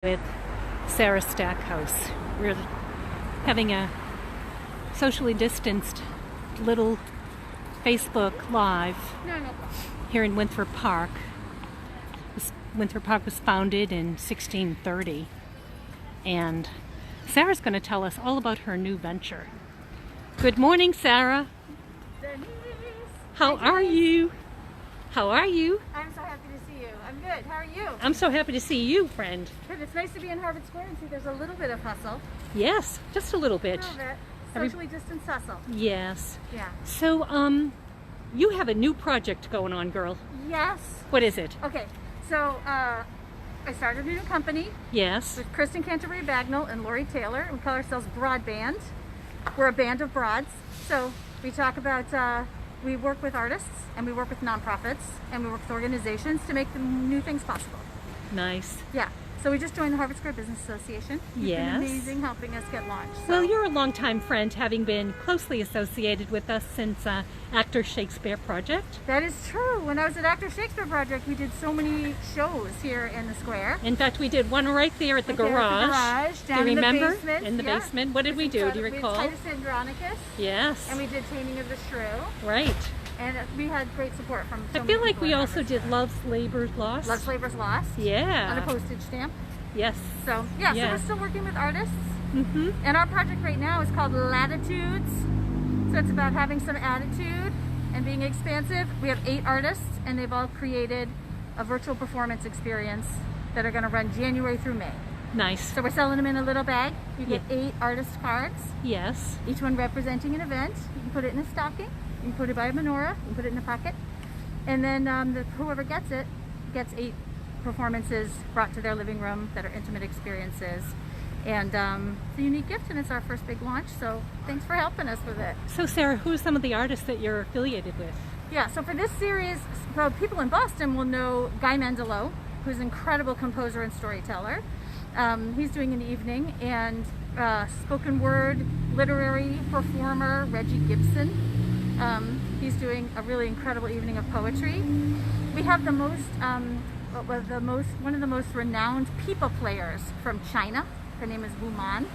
With Sara Stackhouse. We're having a socially distanced little Facebook Live here in Winthrop Park. Winthrop Park was founded in 1630, and Sara's going to tell us all about her new venture. Good morning, Sara. Denise. How are you? How are you? I'm so happy to see you. I'm good. How are you? I'm so happy to see you, friend. Good. It's nice to be in Harvard Square and see there's a little bit of hustle. Yes, just a little bit. A little bit. Socially distanced hustle. Yes. Yeah. So, you have a new project going on, girl. Yes. What is it? Okay. So, I started a new company Yes. with Kristen Canterbury Bagnall and Lori Taylor. We call ourselves BroadBand. We're a band of broads. So, we talk about, we work with artists and we work with nonprofits and we work with organizations to make new things possible. Nice. Yeah. So we just joined the Harvard Square Business Association. You've Yes. been amazing helping us get launched. So. Well, you're a longtime friend, having been closely associated with us since Actor Shakespeare Project. That is true. When I was at Actor Shakespeare Project, we did so many shows here in the square. In fact, we did one right there at the Right there at the garage. down Do you remember? in the basement. In the Yeah. basement. What did we do? Do you We recall? had Titus Andronicus, Yes. and we did Taming of the Shrew, Right. and we had great support from so I many feel like people we at also Harvard did Square. Love's Labor's Lost. Love Slaver's Lost on a Yeah. postage stamp. Yes. So, yeah, so Yeah. we're still working with artists. Mm-hmm. And our project right now is called Latitudes. So it's about having some attitude and being expansive. We have 8 artists and they've all created a virtual performance experience that are going to run January through May. Nice. So we're selling them in a little bag. You get Yeah. 8 artist cards, Yes. each one representing an event. You can put it in a stocking, you can put it by a menorah, you can put it in a pocket. And then whoever gets it gets 8 performances brought to their living room that are intimate experiences. And it's a unique gift, and it's our first big launch, so thanks for helping us with it. So, Sara, who are some of the artists that you're affiliated with? Yeah, so for this series, well, people in Boston will know Guy Mendelow, who's an incredible composer and storyteller. He's doing an evening, and spoken word literary performer Reggie Gibson. He's doing a really incredible evening of poetry. We have the one of the most renowned pipa players from China. Her name is Wu Man,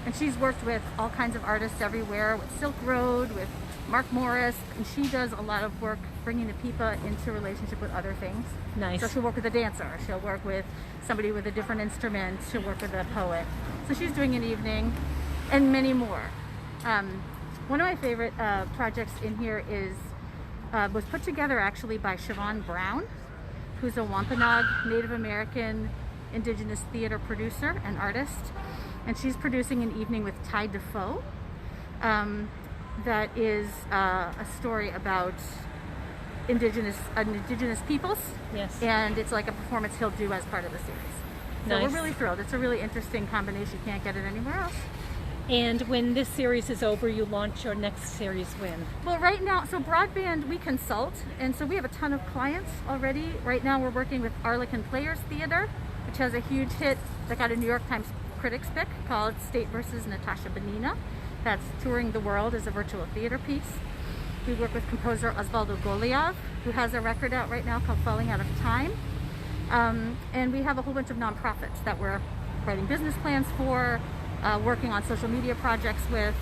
and she's worked with all kinds of artists everywhere, with Silk Road, with Mark Morris, and she does a lot of work bringing the pipa into relationship with other things. Nice. So she'll work with a dancer, she'll work with somebody with a different instrument, she'll work with a poet. So she's doing an evening, and many more. One of my favorite projects in here was put together actually by Siobhan Brown, who's a Wampanoag Native American Indigenous theater producer and artist. And she's producing an evening with Ty Defoe that is a story about indigenous peoples. Yes. And it's like a performance he'll do as part of the series. So Nice. we're really thrilled. It's a really interesting combination. You can't get it anywhere else. And when this series is over, you launch your next series when? Well, right now, so BroadBand, we consult, and so we have a ton of clients already. Right now, we're working with Arlequin Players Theater, which has a huge hit that got a New York Times Critics Pick called State versus Natasha Bonina. That's touring the world as a virtual theater piece. We work with composer Osvaldo Goliath, who has a record out right now called Falling Out of Time. And we have a whole bunch of nonprofits that we're writing business plans for, working on social media projects with,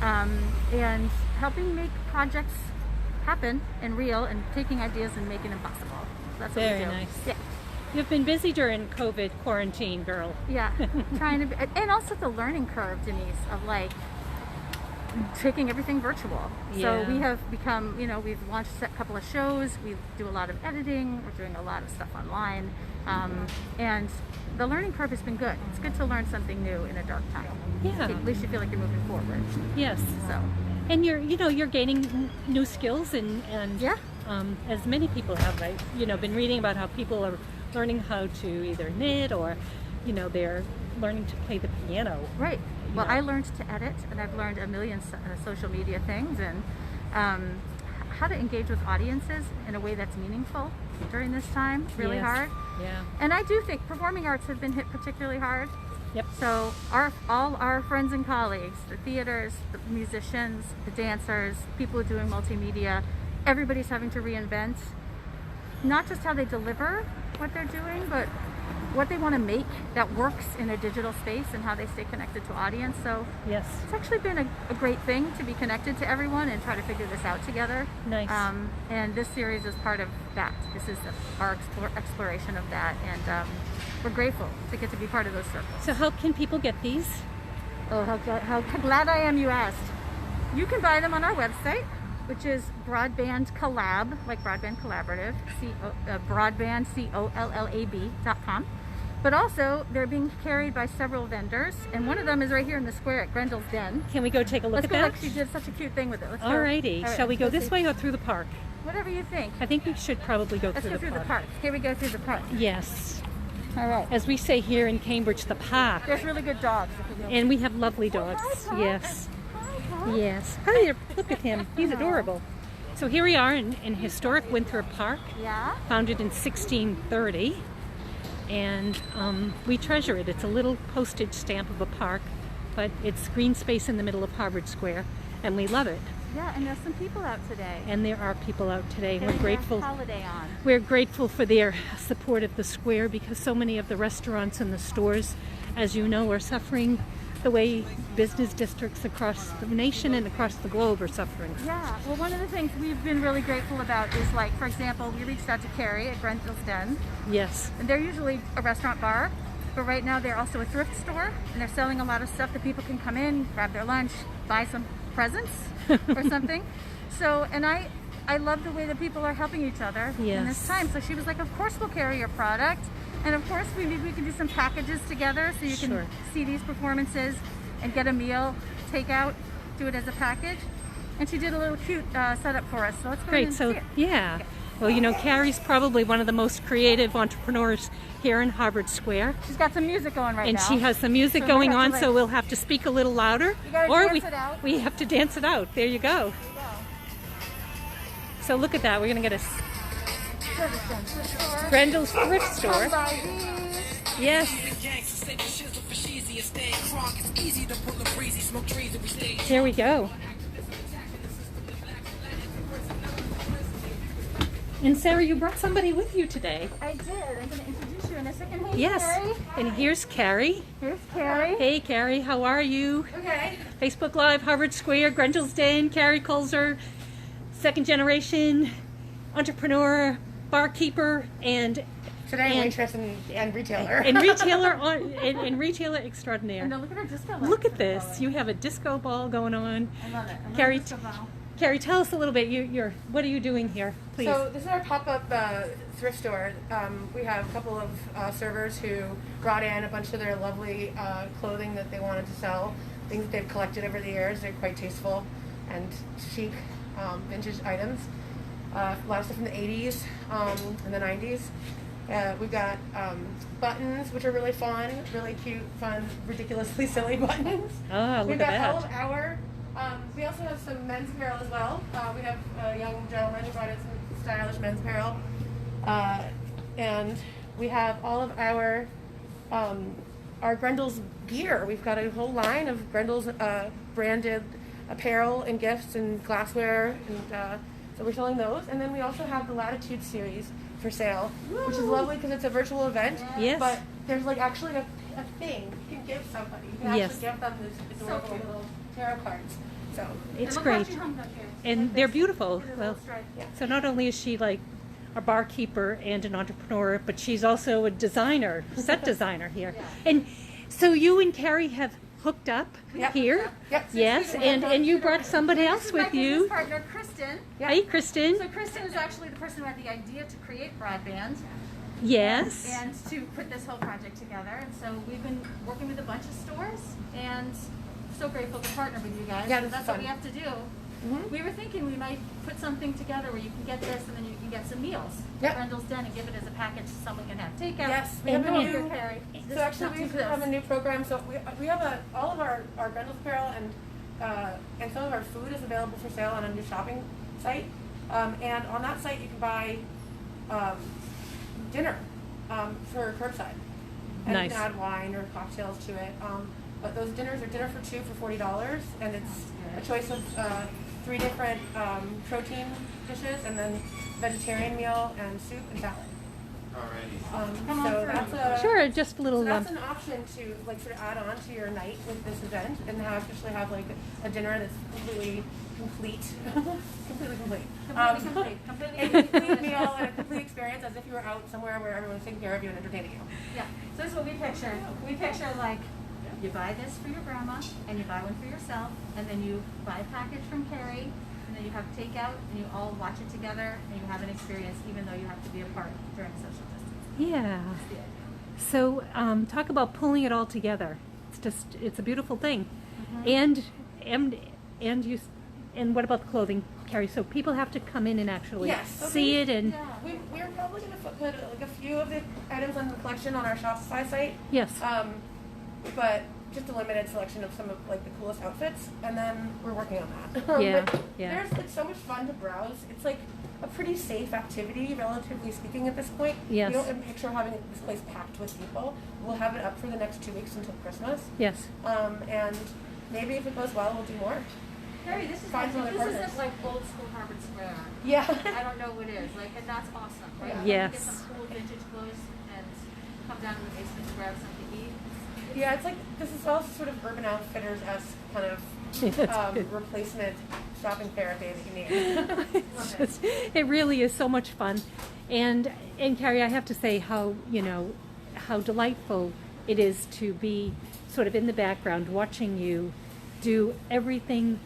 and helping make projects happen and real, and taking ideas and making them possible. That's what Very we do. nice. Yeah. You've been busy during COVID quarantine, girl. Yeah. Trying to be, and also the learning curve, Denise, of like taking everything virtual. Yeah. So we have become, we've launched a couple of shows, we do a lot of editing, we're doing a lot of stuff online, and the learning curve has been good. It's good to learn something new in a dark time. Yeah. At least you feel like you're moving forward. Yes. So And you're gaining new skills, and yeah. as many people have, I've been reading about how people are learning how to either knit, or they're learning to play the piano. Right. Well, Yeah. I learned to edit, and I've learned a million social media things, and how to engage with audiences in a way that's meaningful during this time. Really Yes. hard. Yeah. And I do think performing arts have been hit particularly hard. Yep. So all our friends and colleagues, the theaters, the musicians, the dancers, people doing multimedia, everybody's having to reinvent not just how they deliver what they're doing, but what they want to make that works in a digital space and how they stay connected to audience. So yes, it's actually been a great thing to be connected to everyone and try to figure this out together. Nice. And this series is part of that. This is our exploration of that, and we're grateful to get to be part of those circles. So how can people get these? Oh, how glad I am you asked. You can buy them on our website, which is BroadBand Collab, like Broadband Collaborative, BroadBand, COLLAB.com. But also, they're being carried by several vendors, and one of them is right here in the square at Grendel's Den. Can we go take a look at that? Let's go look. She did such a cute thing with it. Let's go. Alrighty. Shall we go this way or through the park? Whatever you think. I think we should probably go Let's through go the through park. the park. Here we go through the park. Yes. All right. As we say here in Cambridge, the park. There's really good dogs. And we have lovely dogs. Hi, Yes. Hi. Yes. Hi there. Look at him. He's adorable. So here we are in historic Winthrop Park, Yeah. founded in 1630. And we treasure it. It's a little postage stamp of a park, but it's green space in the middle of Harvard Square, and we love it. Yeah, and there's some people out today. And there are people out today. Getting We're grateful. their holiday on. We're grateful for their support of the square, because so many of the restaurants and the stores, as you know, are suffering the way business districts across the nation and across the globe are suffering. Yeah, well, one of the things we've been really grateful about is, like, for example, we reached out to Carrie at Grendel's Den, Yes. and they're usually a restaurant bar, but right now they're also a thrift store, and they're selling a lot of stuff that people can come in, grab their lunch, buy some presents or something. So, and I love the way that people are helping each other in this Yes. time. So she was like, of course we'll carry your product, and of course maybe we can do some packages together so you can Sure. see these performances and get a meal, take out, do it as a package. And she did a little cute setup for us. So let's go in Great. and So, see it. yeah. Well, you know, Carrie's probably one of the most creative entrepreneurs here in Harvard Square. She's got some music going right And now. she has some music So going we have on, to, like- so we'll have to speak a little louder. You gotta Or dance it out. we have to dance it out. There you go. So look at that. We're going to get a Grendel's thrift store. Yes. Here we go. And Sarah, you brought somebody with you today. I did. I'm going to introduce you in a second. Hey, Yes. Carrie. And here's Carrie. Here's Carrie. Hey, Carrie, how are you? Okay. Facebook Live, Harvard Square, Grendel's Den, Carrie Colzer, second generation entrepreneur, barkeeper, and Today, waitress and retailer. and retailer extraordinaire. And now look at her disco lights. Look at this. You have a disco ball going on. I love it. I love Carrie, disco ball. Carrie, tell us a little bit. What are you doing here, please? So this is our pop-up thrift store. We have a couple of servers who brought in a bunch of their lovely clothing that they wanted to sell, things that they've collected over the years. They're quite tasteful and chic vintage items. A lot of stuff from the 80s and the 90s. We've got buttons, which are really fun, really cute, fun, ridiculously silly buttons. Ah, look We've at got that. all of our. We also have some men's apparel as well. We have a young gentleman who brought in some stylish men's apparel, and we have all of our Grendel's gear. We've got a whole line of Grendel's branded apparel and gifts and glassware, and so we're selling those. And then we also have the Latitude series for sale, which is lovely because it's a virtual event. Yes. But there's like actually a thing you can give somebody. You can Yes. actually give them these adorable little tarot cards. So It's Look great. how she hung that here. And they're beautiful. Look at the Well, little stripe. yeah. so not only is she like a barkeeper and an entrepreneur, but she's also a designer, set designer here. And so you and Carrie have hooked up Yep. here? Yep. Yes, and you brought somebody This else is my with business you. partner, Kristen. Hey, Kristen. So Kristen is actually the person who had the idea to create BroadBand Yes. and to put this whole project together. And so we've been working with a bunch of stores and so grateful to partner with you guys. Yeah, So this that's is what fun. we have to do. Mhm. We were thinking we might put something together where you can get this and then you can get some meals Yep. at Grendel's Den and give it as a package so someone can have takeout. Yes, we And have a come new- here, Carrie. This So is actually, not we too have a close. new program. So we have all of our Grendel's apparel and some of our food is available for sale on a new shopping site. And on that site, you can buy dinner for curbside. And Nice. you can add wine or cocktails to it. But those dinners are dinner for two for $40, and it's a choice of 3 different protein dishes, and then vegetarian meal and soup and salad. So that's a Sure, just a little. so that's an option to like sort of add on to your night with this event and actually have like a dinner that's completely complete, completely complete. A complete meal and a complete experience as if you were out somewhere where everyone's taking care of you and entertaining you. Yeah. So this is what we picture. We picture like you buy this for your grandma and you buy one for yourself, and then you buy a package from Carrie, and then you have takeout and you all watch it together and you have an experience even though you have to be apart during social distance. Yeah. That's the idea. So talk about pulling it all together. It's a beautiful thing. And you. And what about the clothing, Carrie? So people have to come in and actually see it, and we're probably going to put like a few of the items on the collection on our Shopify site. Yes. But just a limited selection of some of like the coolest outfits, and then we're working on that. Yeah. But there's like so much fun to browse. It's like a pretty safe activity, relatively speaking, at this point. Yes. We don't picture having this place packed with people. We'll have it up for the next 2 weeks until Christmas. Yes. And maybe if it goes well, we'll do more. Harry, this is like old school Harvard Square. Yeah. I don't know what it is. Like, and that's awesome, right? Yes. Get some cool vintage clothes and come down to the basement to grab something to eat. Yeah, it's like this is all sort of Urban Outfitters-esque kind of replacement shopping fair day that you need. It really is so much fun, and Carrie, I have to say how how delightful it is to be sort of in the background watching you do everything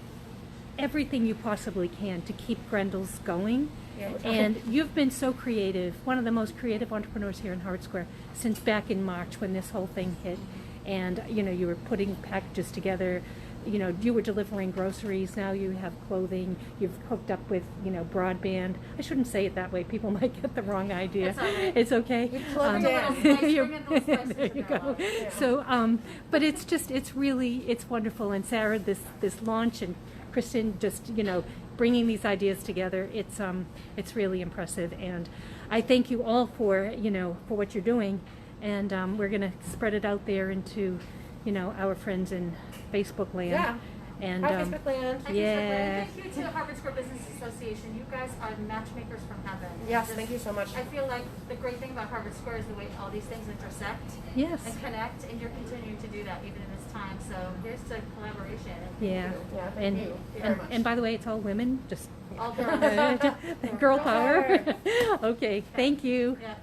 you possibly can to keep Grendel's going. Yeah, and you've been so creative, one of the most creative entrepreneurs here in Harvard Square since back in March when this whole thing hit. And you were putting packages together, you were delivering groceries, now you have clothing, you've hooked up with BroadBand. I shouldn't say it that way, people might get the wrong idea. It's all right. It's okay. There you go. Yeah. So but it's wonderful. And Sara, this launch, and Kristen just bringing these ideas together, it's really impressive, and I thank you all for what you're doing, and we're going to spread it out there into our friends in Facebook land. Yeah. And Hi, Facebook land. Yeah. Thank you to the Harvard Square Business Association. You guys are matchmakers from heaven. Yes, thank you so much. I feel like the great thing about Harvard Square is the way all these things intersect Yes. and connect, and you're continuing to do that even in this time. So here's to collaboration. Yeah. Yeah, thank you very much. And by the way, it's all women, just All girls. girl power. Okay, thank you. Yeah.